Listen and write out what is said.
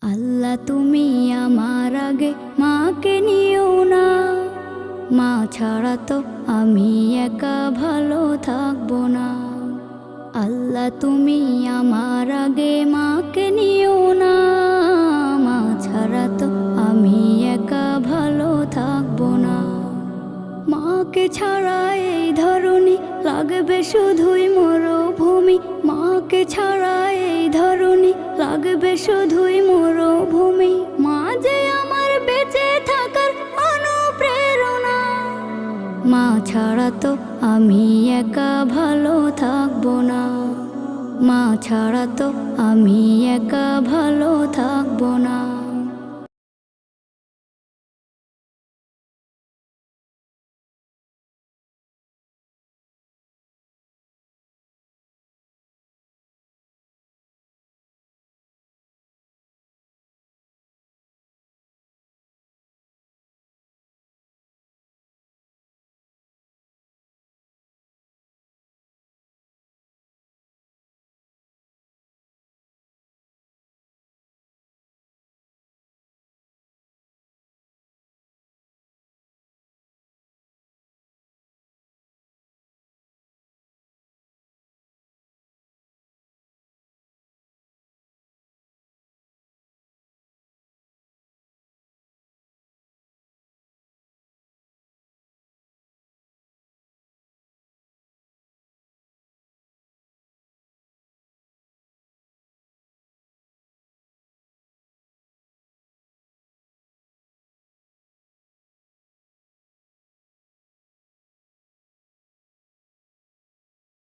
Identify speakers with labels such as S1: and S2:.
S1: আল্লাহ তুমি আমার আগে মাকে নিও না, মা ছাড়া তো আমি একা ভালো থাকবো না। আল্লাহ তুমি আমার আগে মাকে নিও না, মা ছাড়া তো আমি একা ভালো থাকবো না। মাকে ছাড়া এই ধরনী লাগবে শুধুই মরুভূমি, মাকে ছাড়া এই ধরনী লাগবে শুধুই মরুভূমি। মা যে আমার বেঁচে থাকার অনুপ্রেরণা, মা ছাড়া তো আমি একা ভালো থাকবো না, মা ছাড়া তো আমি একা ভালো থাকবো